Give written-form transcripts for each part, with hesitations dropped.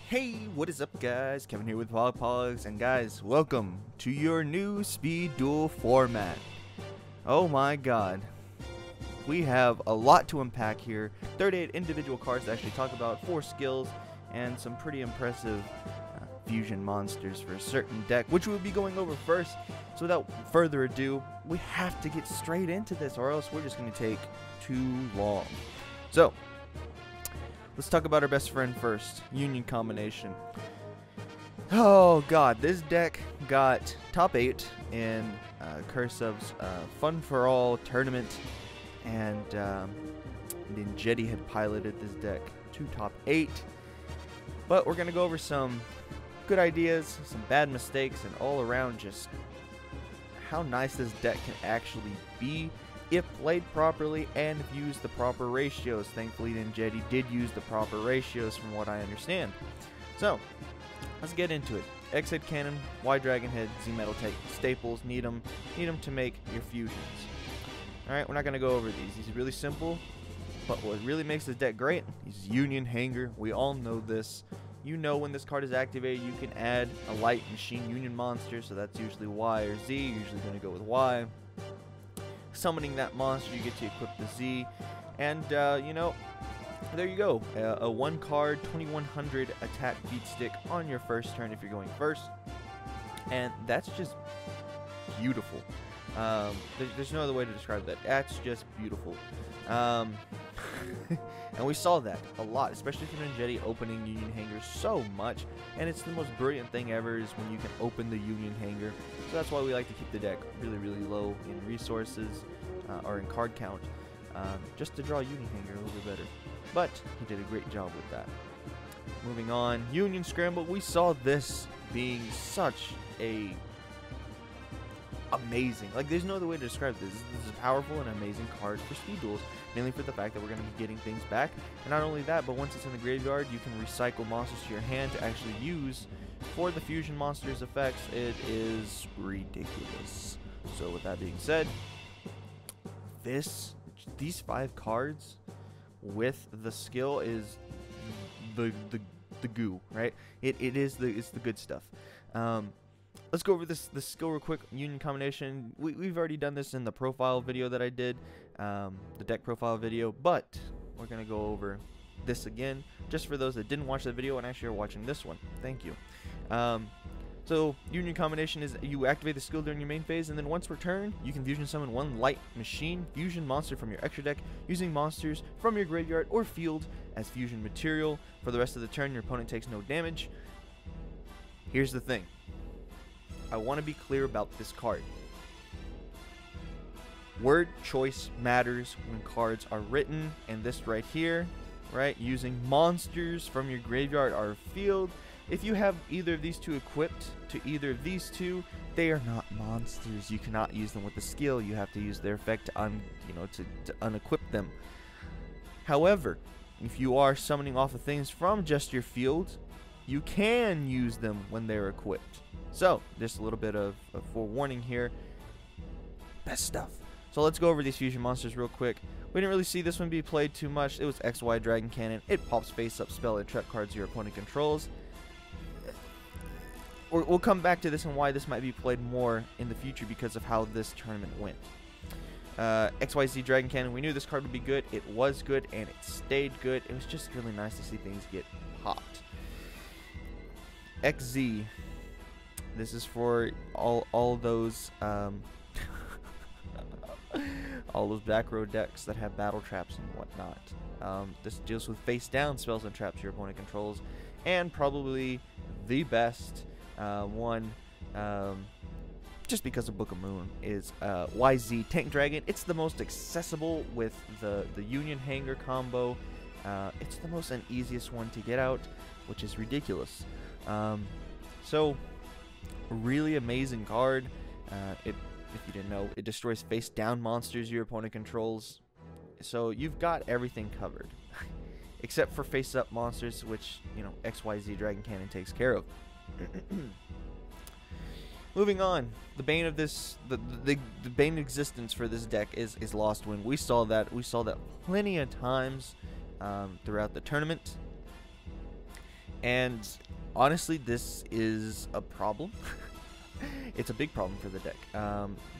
Hey, what is up guys? Kevin here with P.O.G, and guys, welcome to your new speed duel format. Oh my god. We have a lot to unpack here. 38 individual cards to actually talk about, 4 skills, and some pretty impressive fusion monsters for a certain deck, which we'll be going over first. So without further ado, we have to get straight into this or else we're just going to take too long. So, let's talk about our best friend first, Union Combination. Oh god, this deck got top 8 in Curseof's Fun for All tournament, and then Jetty had piloted this deck to top 8. But we're going to go over some good ideas, some bad mistakes, and all around just how nice this deck can actually be if played properly and if used the proper ratios. Thankfully, Jetty did use the proper ratios from what I understand. So, let's get into it. Xyz Cannon, Y Dragon Head, Z Metal staples, need them to make your fusions. Alright, we're not going to go over these. These are really simple, but what really makes this deck great is Union Hanger. We all know this. You know when this card is activated, you can add a light machine Union monster, so that's usually Y or Z. Usually going to go with Y. Summoning that monster, you get to equip the Z, and you know, there you go, a 1 card 2100 attack beat stick on your first turn if you're going first, and that's just beautiful. There's no other way to describe that. That's just beautiful. And we saw that a lot, especially from Jetty opening Union Hanger so much, and it's the most brilliant thing ever is when you can open the Union Hanger. So that's why we like to keep the deck really low in resources or in card count, just to draw Union Hanger a little bit better. But he did a great job with that. Moving on, Union Scramble. We saw this being such a amazing, like there's no other way to describe this. This is a powerful and amazing card for speed duels, mainly for the fact that we're going to be getting things back. And not only that, but once it's in the graveyard, you can recycle monsters to your hand to actually use for the fusion monsters effects. It is ridiculous. So with that being said, these 5 cards with the skill is the goo, right? It's the good stuff. Let's go over this skill real quick. Union Combination. We've already done this in the profile video that I did, the deck profile video, but we're gonna go over this again, just for those that didn't watch the video and actually are watching this one. Thank you. So Union Combination is you activate the skill during your main phase, and then once per turn, you can fusion summon 1 light machine fusion monster from your extra deck using monsters from your graveyard or field as fusion material. For the rest of the turn, your opponent takes no damage. Here's the thing. I want to be clear about this card. Word choice matters when cards are written, and this right here, right, using monsters from your graveyard or field. If you have either of these two equipped to either of these two, they are not monsters. You cannot use them with the skill. You have to use their effect to unequip them. However, if you are summoning off of things from just your field, you can use them when they're equipped. So, just a little bit of forewarning here. Best stuff. So let's go over these fusion monsters real quick. We didn't really see this one be played too much. It was Xyz Dragoncannon. It pops face-up spell and trap cards your opponent controls. We'll come back to this and why this might be played more in the future because of how this tournament went. Xyz Dragoncannon. We knew this card would be good. It was good, and it stayed good. It was just really nice to see things get popped. XZ. This is for all those all those back row decks that have battle traps and whatnot. This deals with face down spells and traps your opponent controls, and probably the best one, just because of Book of Moon, is YZ Tank Dragon. It's the most accessible with the Union Hanger combo. It's the most and easiest one to get out, which is ridiculous. So really amazing card. If you didn't know, it destroys face down monsters your opponent controls, so you've got everything covered except for face up monsters, which, you know, Xyz Dragoncannon takes care of. Moving on, the bane of this, the bane existence for this deck is Lost Wind. We saw that plenty of times throughout the tournament. And honestly, this is a problem. It's a big problem for the deck,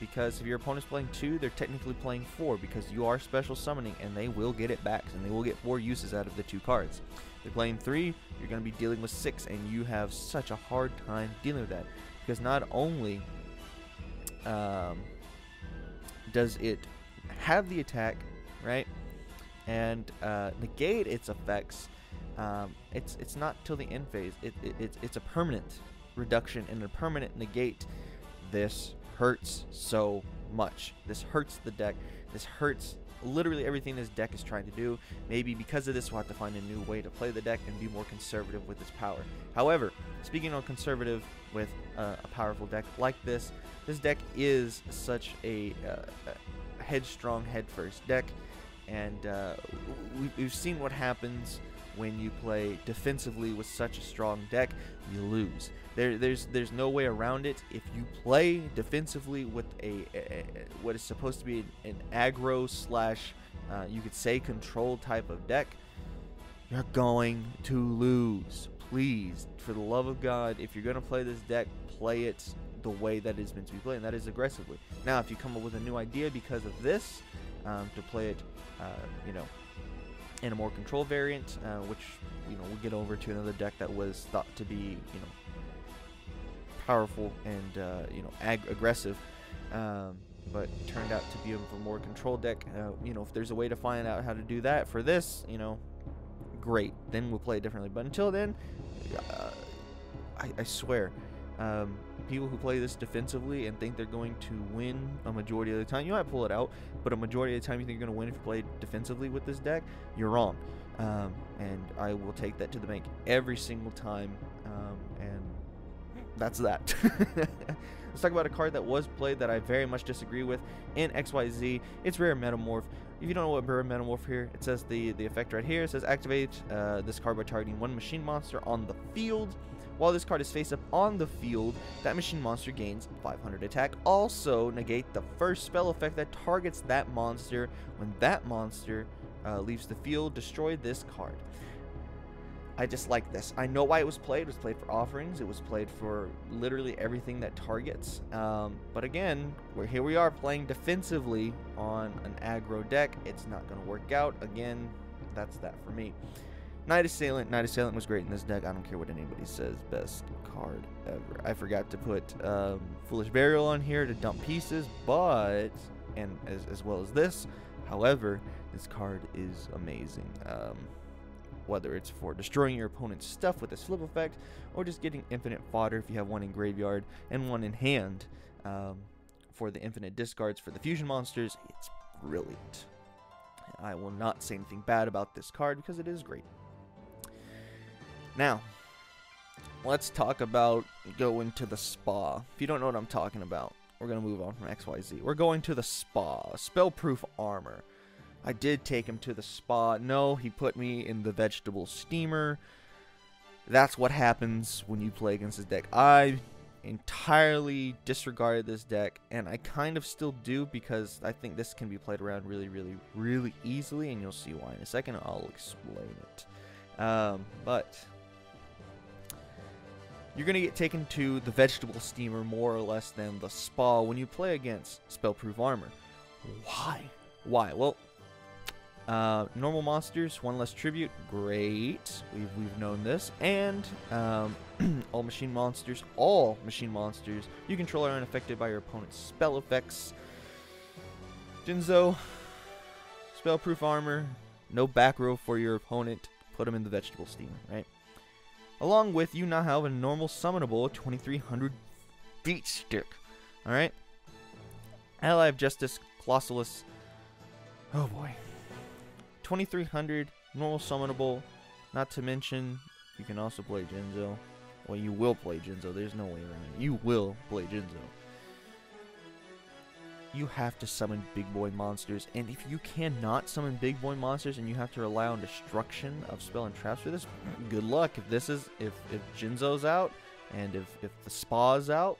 because if your opponent's playing 2, they're technically playing 4, because you are special summoning, and they will get it back, and they will get 4 uses out of the 2 cards. If they're playing 3, you're going to be dealing with 6, and you have such a hard time dealing with that, because not only does it have the attack, right, and negate its effects, it's not till the end phase. It's a permanent reduction and a permanent negate. This hurts so much. This hurts the deck. This hurts literally everything this deck is trying to do. Maybe because of this, we'll have to find a new way to play the deck and be more conservative with its power. However, speaking of conservative with a powerful deck like this deck is such a headstrong, head-first deck, and we've seen what happens when you play defensively with such a strong deck. You lose. There's no way around it. If you play defensively with what is supposed to be an aggro slash you could say control type of deck, you're going to lose. Please, for the love of God, if you're going to play this deck, play it the way that it's meant to be played, and that is aggressively. Now, if you come up with a new idea because of this, to play it, you know, in a more control variant, which, you know, we'll get over to another deck that was thought to be, you know, powerful and you know, aggressive, but turned out to be a more control deck. You know, if there's a way to find out how to do that for this, you know, great, then we'll play it differently. But until then, I swear, people who play this defensively and think they're going to win a majority of the time, you might pull it out, but a majority of the time you think you're going to win if you play defensively with this deck, you're wrong. And I will take that to the bank every single time, and that's that. Let's talk about a card that was played that I very much disagree with in XYZ. It's Rare Metamorph. If you don't know what Rare Metamorph here, it says the effect right here. It says activate this card by targeting 1 machine monster on the field. While this card is face up on the field, that machine monster gains 500 attack. Also, negate the first spell effect that targets that monster. When that monster leaves the field, destroy this card. I just like this. I know why it was played. It was played for offerings. It was played for literally everything that targets. But again, here we are playing defensively on an aggro deck. It's not going to work out. Again, that's that for me. Night Assailant. Night Assailant was great in this deck. I don't care what anybody says. Best card ever. I forgot to put Foolish Burial on here to dump pieces, but, and as well as this. However, this card is amazing. Whether it's for destroying your opponent's stuff with this flip effect, or just getting infinite fodder if you have 1 in graveyard and 1 in hand, for the infinite discards for the fusion monsters, it's brilliant. I will not say anything bad about this card because it is great. Now, let's talk about going to the spa. If you don't know what I'm talking about, we're going to move on from XYZ. We're going to the spa. Spellproof armor. I did take him to the spa. No, he put me in the vegetable steamer. That's what happens when you play against this deck. I entirely disregarded this deck, and I kind of still do because I think this can be played around really easily, and you'll see why in a second. I'll explain it. But you're going to get taken to the vegetable steamer more or less than the spa when you play against Spellproof armor. Why? Why? Well, normal monsters, 1 less tribute, great. We've known this. And all machine monsters, you control are unaffected by your opponent's spell effects. Xyz, Spellproof armor, no back row for your opponent. Put him in the vegetable steamer, right? Along with, you now have a normal summonable 2300 beat stick. Alright? Ally of Justice, Colossalus. Oh boy. 2300, normal summonable. Not to mention, you can also play Xyz. Well, you will play Xyz. There's no way around it. You will play Xyz. You have to summon big boy monsters, and if you cannot summon big boy monsters and you have to rely on destruction of spell and traps for this, good luck. If Xyz's out and if the spa's out,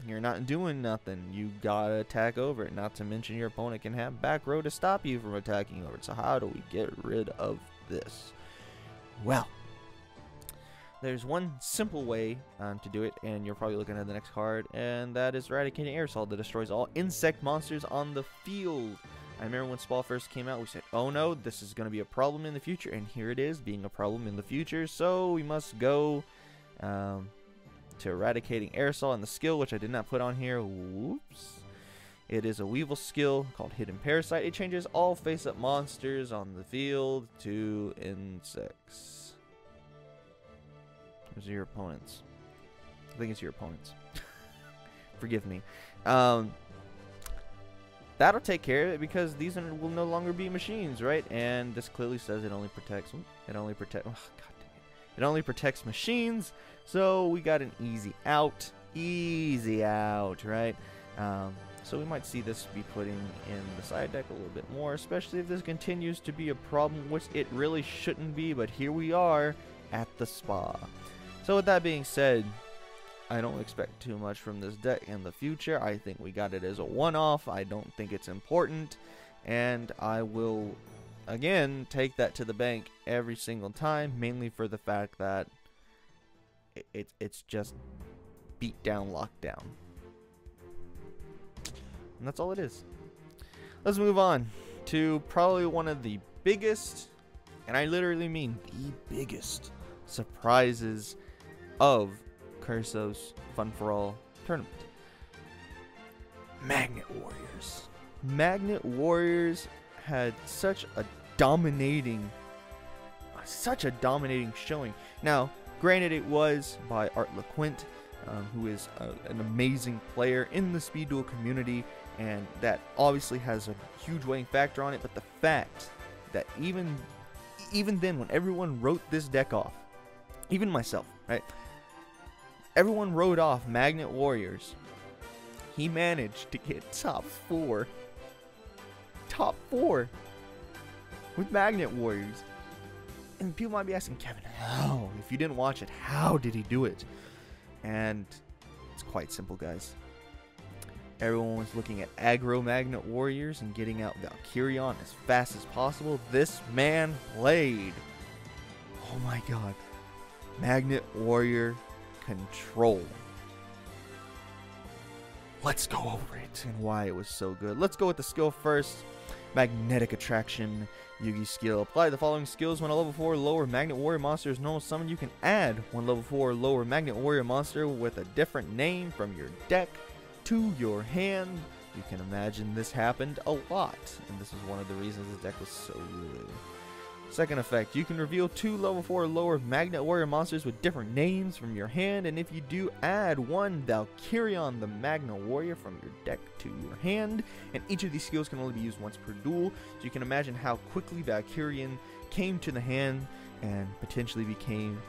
you're not doing nothing. You gotta attack over it. Not to mention your opponent can have back row to stop you from attacking over it. So how do we get rid of this? Well, there's one simple way to do it, and you're probably looking at the next card, and that is Eradicating Aerosol that destroys all insect monsters on the field. I remember when Spall first came out, we said, oh no, this is going to be a problem in the future, and here it is, being a problem in the future, so we must go to Eradicating Aerosol, and the skill, which I did not put on here, whoops. It is a Weevil skill called Hidden Parasite. It changes all face-up monsters on the field to insects. Those are your opponents. I think it's your opponents. Forgive me. That'll take care of it because these will no longer be machines, right? And this clearly says it only protects. It only protects. Oh, God dang it! It only protects machines. So we got an easy out. Easy out, right? So we might see this be putting in the side deck a little bit more, especially if this continues to be a problem, which it really shouldn't be, but here we are at the spa. So with that being said, I don't expect too much from this deck in the future. I think we got it as a one-off. I don't think it's important, and I will, again, take that to the bank every single time, mainly for the fact that it's just beat down, lockdown. And that's all it is. Let's move on to probably one of the biggest, and I literally mean the biggest, surprises of Curseof's Fun for All tournament. Magnet Warriors. Magnet Warriors had such a dominating showing. Now, granted, it was by Art LaQuinte, who is an amazing player in the Speed Duel community, and that obviously has a huge weighting factor on it. But the fact that even then, when everyone wrote this deck off, even myself, right? Everyone wrote off Magnet Warriors. He managed to get top four with Magnet Warriors. And people might be asking, Kevin, how? If you didn't watch it, how did he do it? And it's quite simple, guys. Everyone was looking at aggro Magnet Warriors and getting out Valkyrion as fast as possible. This man played, oh my god, Magnet Warrior Control. Let's go over it and why it was so good. Let's go with the skill first. Magnetic Attraction. Yugi skill. Apply the following skills when a level 4 or lower Magnet Warrior monster is normal summon. You can add one level 4 or lower Magnet Warrior monster with a different name from your deck to your hand. You can imagine this happened a lot, and this is one of the reasons the deck was so good. Second effect, you can reveal 2 level 4 or lower Magnet Warrior monsters with different names from your hand, and if you do, add one Valkyrion the Magnet Warrior from your deck to your hand, and each of these skills can only be used once per duel, so you can imagine how quickly Valkyrion came to the hand and potentially became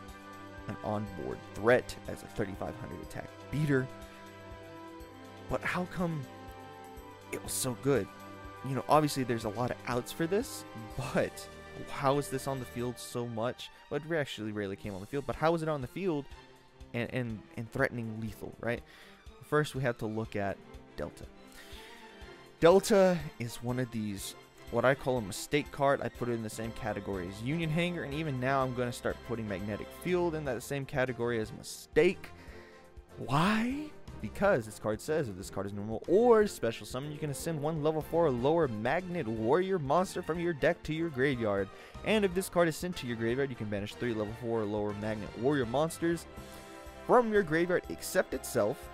an onboard threat as a 3500 attack beater. But how come it was so good? You know, obviously there's a lot of outs for this, but how is this on the field so much? Well, it actually rarely came on the field, but how is it on the field and threatening lethal, right? First, we have to look at Delta. Delta is one of these, what I call a mistake card. I put it in the same category as Union Hanger, and even now I'm going to start putting Magnetic Field in that same category as mistake. Why? Because this card says if this card is normal or special summon, you can ascend one level 4 or lower Magnet Warrior monster from your deck to your graveyard. And if this card is sent to your graveyard, you can banish 3 level 4 or lower Magnet Warrior monsters from your graveyard except itself.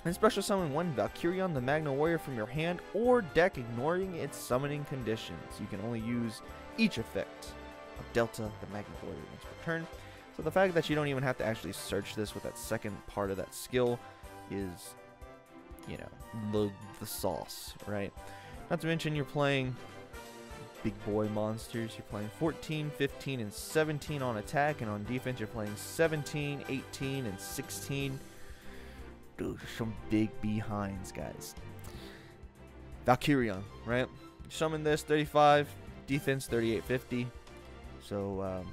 And special summon one Valkyrion the Magnet Warrior from your hand or deck, ignoring its summoning conditions. You can only use each effect of Delta the Magnet Warrior once per turn. So the fact that you don't even have to actually search this with that second part of that skill is, you know, the sauce, right? Not to mention you're playing big boy monsters. You're playing 14, 15, and 17 on attack, and on defense you're playing 17, 18, and 16. Dude, some big behinds, guys. Valkyrion, right? You summon this 35, defense 3850. So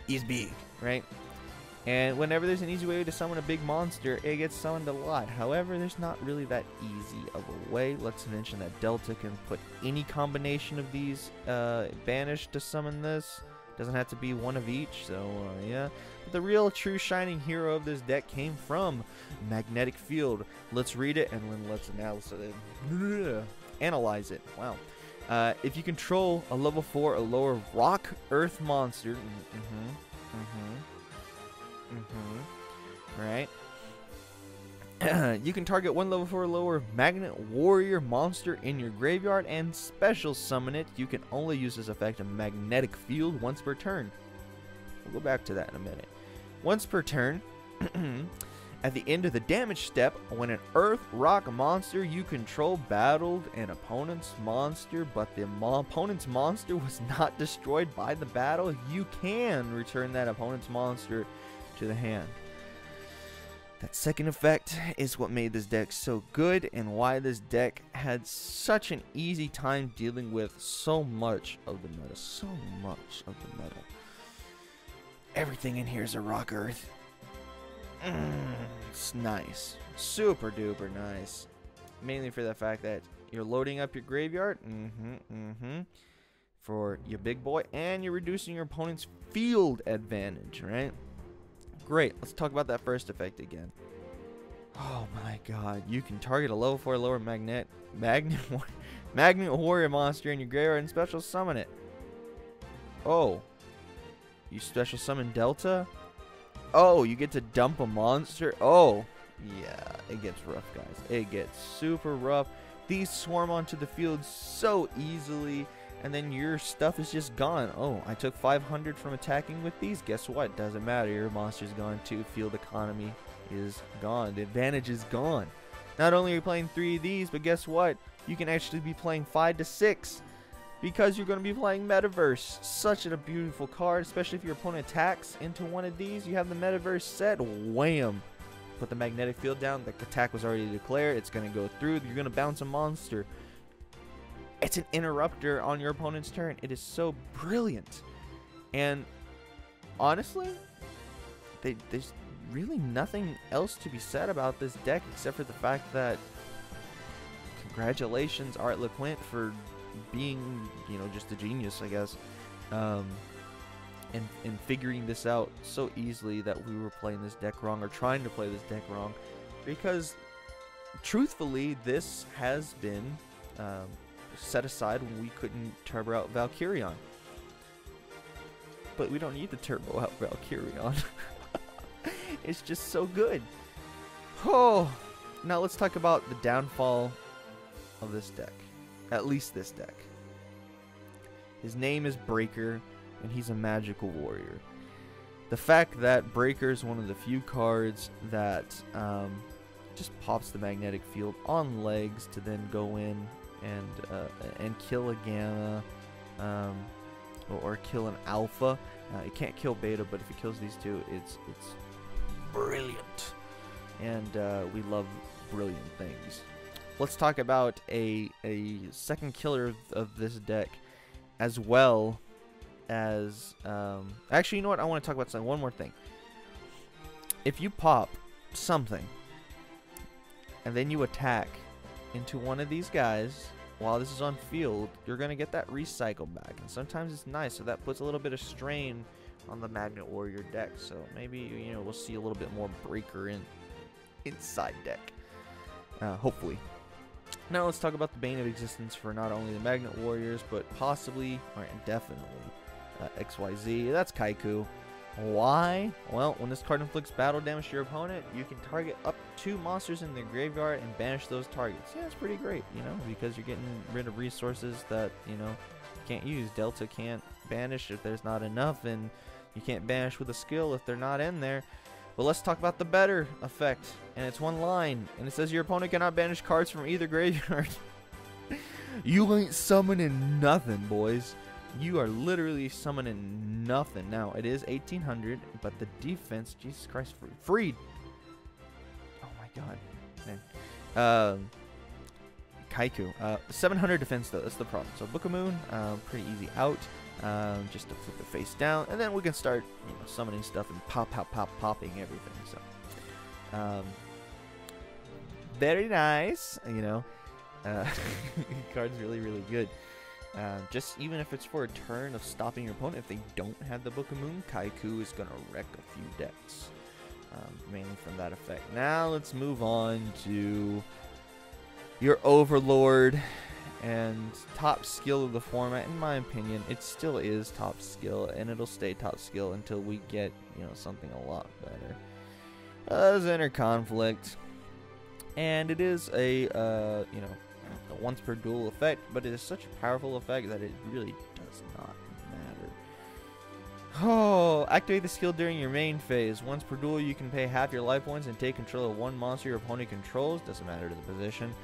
he's big, right? And whenever there's an easy way to summon a big monster, it gets summoned a lot. However, there's not really that easy of a way. Let's mention that Delta can put any combination of these banished to summon this. Doesn't have to be one of each, so yeah. But the real true shining hero of this deck came from Magnetic Field. Let's read it and then let's analyze it. Wow. If you control a level 4 or lower rock earth monster, right? You can target one level 4 or lower magnet warrior monster in your graveyard and special summon it. You can only use this effect in Magnetic Field once per turn. We'll go back to that in a minute. Once per turn, at the end of the damage step, when an earth rock monster you control battled an opponent's monster, but the opponent's monster was not destroyed by the battle, you can return that opponent's monster to the hand. That second effect is what made this deck so good and why this deck had such an easy time dealing with so much of the meta. So much of the meta. Everything in here is a rock earth. It's nice. Super duper nice. Mainly for the fact that you're loading up your graveyard. For your big boy. And you're reducing your opponent's field advantage, right? Great. Let's talk about that first effect again. Oh my god. You can target a level 4 lower magnet warrior monster in your graveyard and special summon it. Oh. You special summon Delta? Oh, you get to dump a monster? Oh. Yeah, it gets rough, guys. It gets super rough. These swarm onto the field so easily. And then your stuff is just gone. Oh, I took 500 from attacking with these. Guess what? Doesn't matter. Your monster's gone too. Field economy is gone. The advantage is gone. Not only are you playing 3 of these, but guess what? You can actually be playing 5 to 6 because you're going to be playing Metaverse. Such a beautiful card, especially if your opponent attacks into one of these. You have the Metaverse set. Wham! Put the magnetic field down. The attack was already declared. It's going to go through. You're going to bounce a monster. It's an interrupter on your opponent's turn. It is so brilliant. And honestly, there's really nothing else to be said about this deck except for the fact that congratulations, Art LeQuint, for being, you know, just a genius, I guess. And figuring this out so easily that we were playing this deck wrong or trying to play this deck wrong. Because truthfully, this has been set aside when we couldn't turbo out Valkyrion. But we don't need to turbo out Valkyrion. It's just so good. Oh, now let's talk about the downfall of this deck. At least this deck. His name is Breaker, and he's a magical warrior. The fact that Breaker is one of the few cards that just pops the magnetic field on legs to then go in and kill a Gamma or kill an Alpha. It can't kill Beta, but if it kills these two, it's brilliant. And we love brilliant things. Let's talk about a second killer of this deck, as well as actually, you know what? I want to talk about something. One more thing. If you pop something and then you attack into one of these guys while this is on field, you're going to get that recycle back, and sometimes it's nice, so that puts a little bit of strain on the Magnet Warrior deck. So maybe, you know, we'll see a little bit more Breaker inside deck, hopefully. Now let's talk about the Bane of Existence for not only the Magnet Warriors, but possibly, or definitely, Xyz. That's Kaiku. Why? Well, when this card inflicts battle damage to your opponent, you can target up 2 monsters in their graveyard and banish those targets. Yeah, it's pretty great, you know, because you're getting rid of resources that, you know, you can't use. Delta can't banish if there's not enough, and you can't banish with a skill if they're not in there. But let's talk about the better effect, and it's one line, and it says your opponent cannot banish cards from either graveyard. You ain't summoning nothing, boys. You are literally summoning nothing. Now, it is 1800, but the defense, Jesus Christ, freed. Oh my god. Man. Kaiku. 700 defense, though. That's the problem. So, Book of Moon, pretty easy out. Just to flip it face down. And then we can start, you know, summoning stuff and popping everything. So, very nice. You know, card's really, really good. Just even if it's for a turn of stopping your opponent, if they don't have the Book of Moon, Kaiku is going to wreck a few decks. Mainly from that effect. Now let's move on to your Overlord and top skill of the format. In my opinion, it still is top skill, and it'll stay top skill until we get, you know, something a lot better. There's Inner Conflict, and it is a you know, a once per duel effect, but it is such a powerful effect that it really does not matter. Oh, activate the skill during your main phase. Once per duel, you can pay half your life points and take control of one monster your opponent controls. Doesn't matter to the position.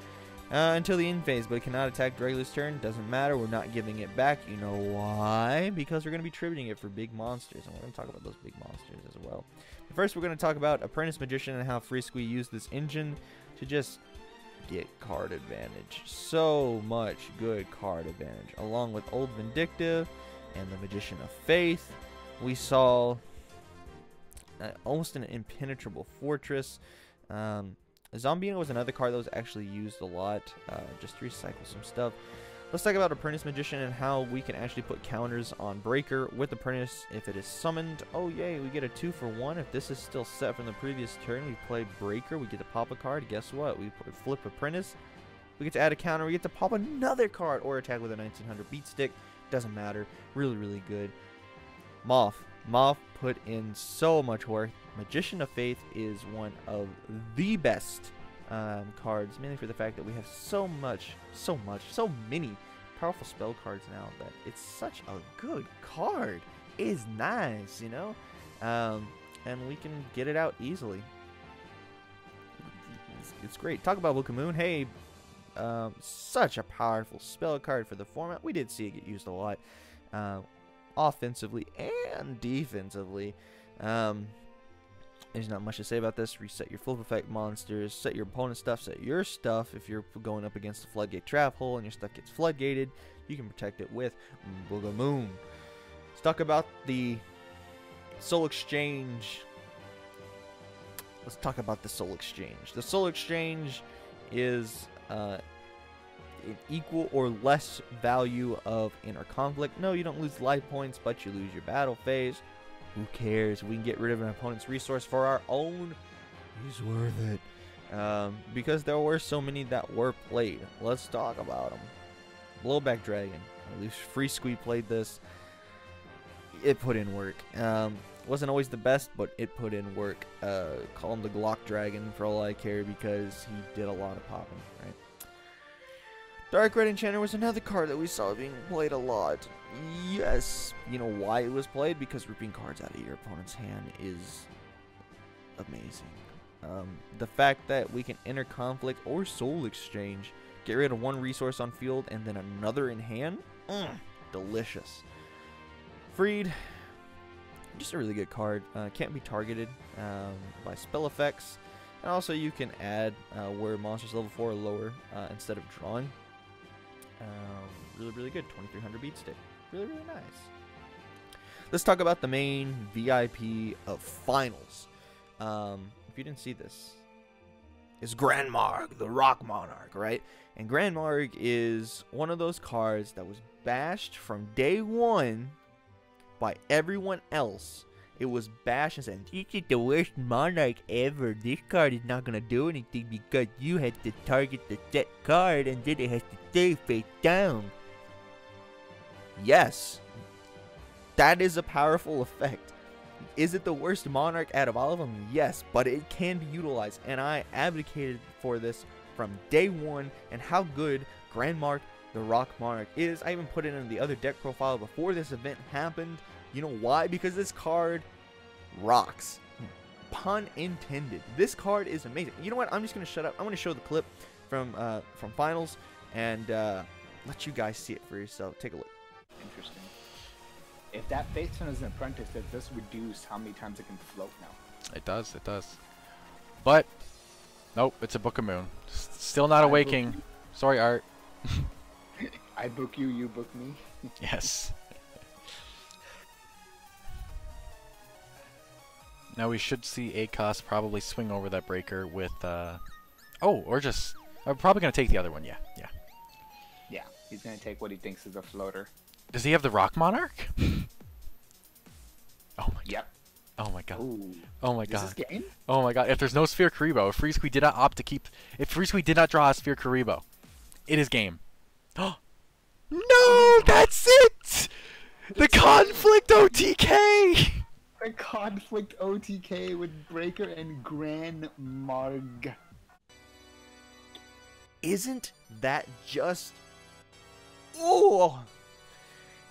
Until the end phase, but it cannot attack Dragula's turn. Doesn't matter. We're not giving it back. You know why? Because we're going to be tributing it for big monsters, and we're going to talk about those big monsters as well. But first, we're going to talk about Apprentice Magician and how Freesquee used this engine to just get card advantage. So much good card advantage. Along with Old Vindictive and the Magician of Faith, we saw almost an impenetrable fortress. Zombino was another card that was actually used a lot, just to recycle some stuff. Let's talk about Apprentice Magician and how we can actually put counters on Breaker with Apprentice if it is summoned. Oh yay, we get a 2-for-1. If this is still set from the previous turn, we play Breaker, we get to pop a card. Guess what? We flip Apprentice, we get to add a counter, we get to pop another card or attack with a 1900 beat stick. Doesn't matter. Really, really good. Moth put in so much work. Magician of Faith is one of the best cards, mainly for the fact that we have so many powerful spell cards now that it's such a good card. It is nice, you know, and we can get it out easily. It's great. Talk about Book of Moon. Hey, such a powerful spell card for the format. We did see it get used a lot, offensively and defensively. There's not much to say about this. Reset your flip effect monsters, set your opponent's stuff, set your stuff. If you're going up against the Floodgate Trap Hole and your stuff gets floodgated, you can protect it with Book of Moon. Let's talk about the Soul Exchange. Let's talk about the Soul Exchange. The Soul Exchange is an equal or less value of Inner Conflict. No, you don't lose life points, but you lose your battle phase. Who cares? We can get rid of an opponent's resource for our own. He's worth it. Because there were so many that were played. Let's talk about them. Blowback Dragon. At least Freesquee played this. It put in work. Wasn't always the best, but it put in work. Call him the Glock Dragon for all I care because he did a lot of popping, right? Dark Red Enchanter was another card that we saw being played a lot. Yes, you know why it was played? Because ripping cards out of your opponent's hand is amazing. The fact that we can Inner Conflict or Soul Exchange, get rid of one resource on field and then another in hand, delicious. Freed, just a really good card. Can't be targeted by spell effects. And also you can add where monsters level 4 or lower instead of drawing. Really, really good. 2300 beat stick. Really, really nice. Let's talk about the main VIP of finals. If you didn't see this, is Grand Marg, the Rock Monarch, right? And Grand Marg is one of those cards that was bashed from day one by everyone else. It was bashed and said, "This is the worst Monarch ever. This card is not going to do anything because you had to target the set card and then it has to stay face down." Yes, that is a powerful effect. Is it the worst Monarch out of all of them? Yes, but it can be utilized, and I advocated for this from day one, and how good Grand Mark, the Rock Monarch is. I even put it in the other deck profile before this event happened. You know why? Because this card rocks. Pun intended. This card is amazing. You know what? I'm just going to shut up. I'm going to show the clip from finals and let you guys see it for yourself. Take a look. Interesting. If that face one is an apprentice, does this reduce how many times it can float now? It does, it does. But, nope, it's a Book of Moon. Still not awaking. Sorry, Art. I book you, you book me. Yes. Now we should see ACOS probably swing over that breaker with, oh, or just, I'm probably going to take the other one, yeah. Yeah, he's gonna take what he thinks is a floater. Does he have the Rock Monarch? Oh my. Yep. Oh my god. Ooh. Oh my Is god. this game? Oh my god. If there's no Sphere Karibo, if Freeze did not opt to keep, if Freeze did not draw a Sphere Karibo, it is game. No, that's it. The Conflict OTK. A conflict OTK with Breaker and Grand Marg. Isn't that just... Oh!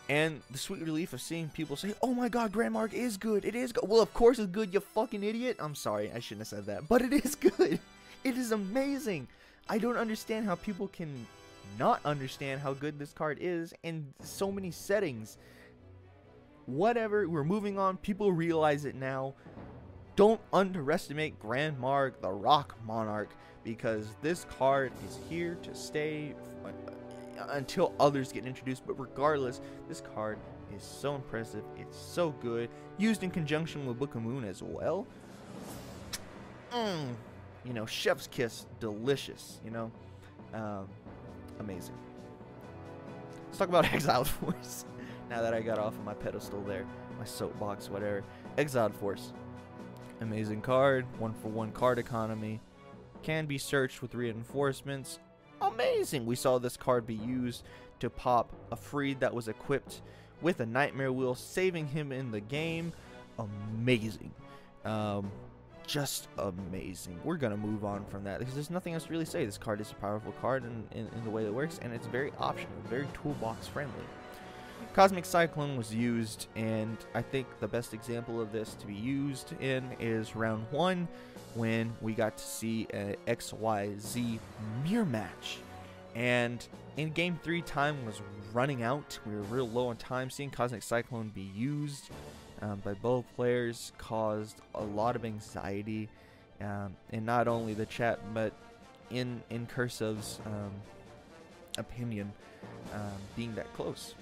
And the sweet relief of seeing people say, oh my god, Grand Mark is good. It is good. Well, of course it's good, you fucking idiot. I'm sorry, I shouldn't have said that. But it is good. It is amazing. I don't understand how people can not understand how good this card is in so many settings. Whatever, we're moving on. People realize it now. Don't underestimate Grand Mark, the Rock Monarch, because this card is here to stay until others get introduced. But regardless, this card is so impressive. It's so good. Used in conjunction with Book of Moon as well. You know, chef's kiss, delicious. You know, amazing. Let's talk about Exiled Force. Now that I got off of my pedestal there, my soapbox, whatever. Exiled Force, amazing card. 1-for-1 card economy. Can be searched with reinforcements. Amazing. We saw this card be used to pop a Freed that was equipped with a Nightmare Wheel, saving him in the game. Amazing. Just amazing. We're gonna move on from that because there's nothing else to really say. This card is a powerful card in the way it works, and it's very optional, very toolbox friendly. Cosmic Cyclone was used, and I think the best example of this to be used in is round 1, when we got to see an XYZ mirror match. And in game 3, time was running out. We were real low on time. Seeing Cosmic Cyclone be used by both players caused a lot of anxiety, in not only the chat, but in Curseof's opinion, being that close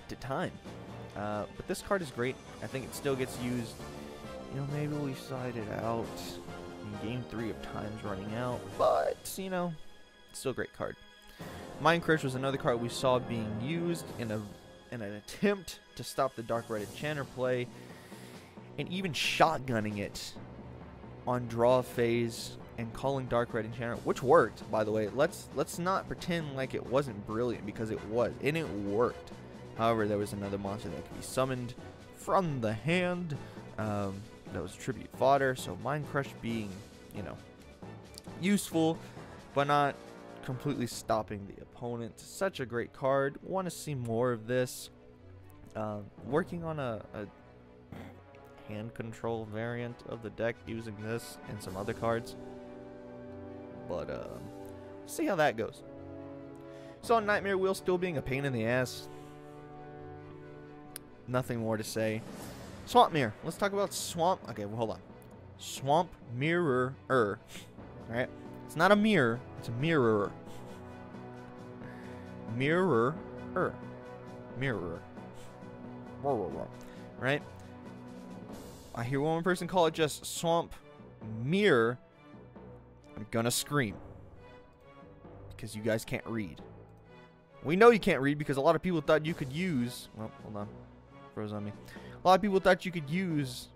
to time. But this card is great. I think it still gets used. You know, maybe we side it out in game 3 of time's running out, but you know, still a great card. Mind Crush was another card we saw being used in an attempt to stop the Dark Red Enchanter play, and even shotgunning it on draw phase and calling Dark Red Enchanter, which worked, by the way. Let's not pretend like it wasn't brilliant, because it was, and it worked. However, there was another monster that could be summoned from the hand that was tribute fodder. So Mind Crush being, you know, useful, but not completely stopping the opponent. Such a great card. Want to see more of this. Working on a hand control variant of the deck using this and some other cards. But see how that goes. So Nightmare Wheel still being a pain in the ass. Nothing more to say. Swamp Mirror. Let's talk about Swamp. Okay, well, hold on. Swamp Mirror. Alright? It's not a mirror. It's a mirror. Mirror. Mirror. Right? I hear one person call it just Swamp Mirror. I'm gonna scream. Because you guys can't read. We know you can't read because a lot of people thought you could use... Well, hold on. Froze on me. A lot of people thought you could use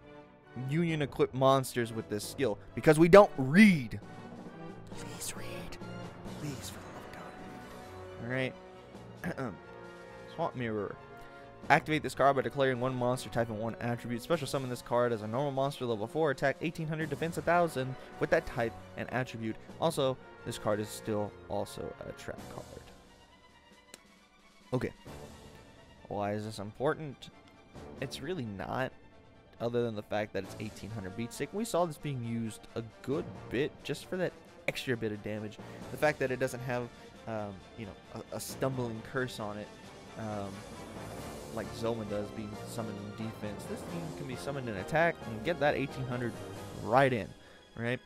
union equipped monsters with this skill because we don't read. Please read. Please, for the love of God. Alright. Swamp Mirror. Activate this card by declaring one monster type and one attribute. Special summon this card as a normal monster, level 4, attack 1800, defense 1000 with that type and attribute. Also, this card is still also a trap card. Okay. Why is this important? It's really not, other than the fact that it's 1800 beat stick. We saw this being used a good bit just for that extra bit of damage. The fact that it doesn't have, you know, a stumbling curse on it, like Zoma does, being summoned in defense. This thing can be summoned in attack and get that 1800 right in, right?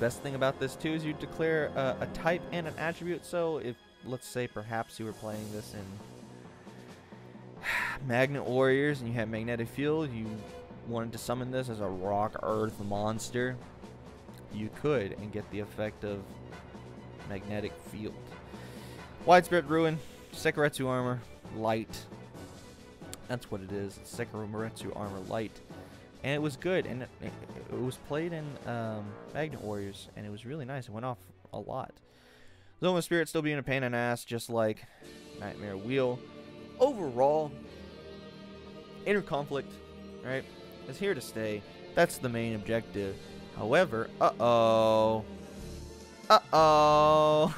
Best thing about this too is you declare a type and an attribute. So if, let's say, perhaps you were playing this in Magnet Warriors and you had Magnetic Field, you wanted to summon this as a rock earth monster, you could and get the effect of Magnetic Field. Widespread Ruin, Sekiretsu Armor, Light. That's what it is. Sekiretsu Armor Light. And it was good, and it was played in Magnet Warriors, and it was really nice. It went off a lot. Zoma Spirit still being a pain in the ass, just like Nightmare Wheel. Overall, Inner Conflict, right, is here to stay. That's the main objective. However, uh-oh. Uh-oh.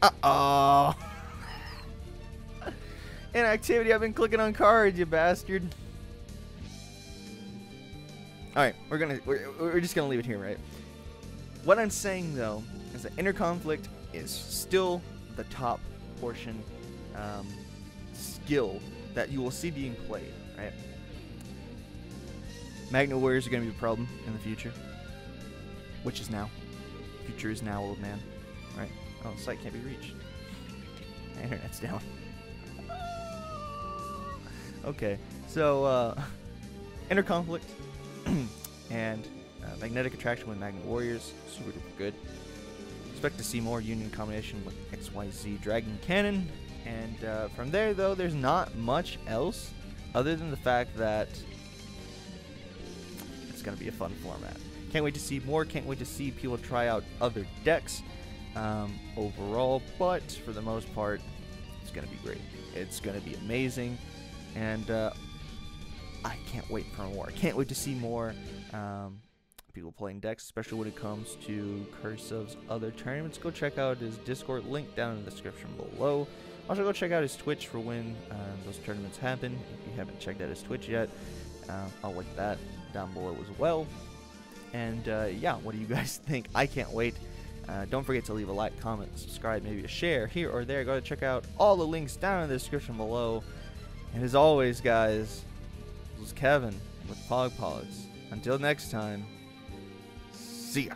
Uh-oh. Inactivity, I've been clicking on cards, you bastard. Alright, we're just gonna leave it here, right? What I'm saying though is that Inner Conflict is still the top portion skill that you will see being played, right? Magnet Warriors are gonna be a problem in the future. Which is now. Future is now, old man. Right? Oh, site can't be reached. My internet's down. Okay, so Inner Conflict and Magnetic Attraction with Magnet Warriors, super duper good. Expect to see more Union combination with Xyz Dragoncannon, and from there though, there's not much else other than the fact that it's gonna be a fun format. Can't wait to see more. Can't wait to see people try out other decks overall, but for the most part, it's gonna be great. It's gonna be amazing. And I can't wait for more. I can't wait to see more people playing decks, especially when it comes to Curseof's other tournaments. Go check out his Discord, link down in the description below. Also, go check out his Twitch for when those tournaments happen. If you haven't checked out his Twitch yet, I'll link that down below as well. And yeah, what do you guys think? I can't wait. Don't forget to leave a like, comment, subscribe, maybe a share here or there. Go to check out all the links down in the description below. And as always, guys, this was Kevin with P.O.G. Until next time, see ya.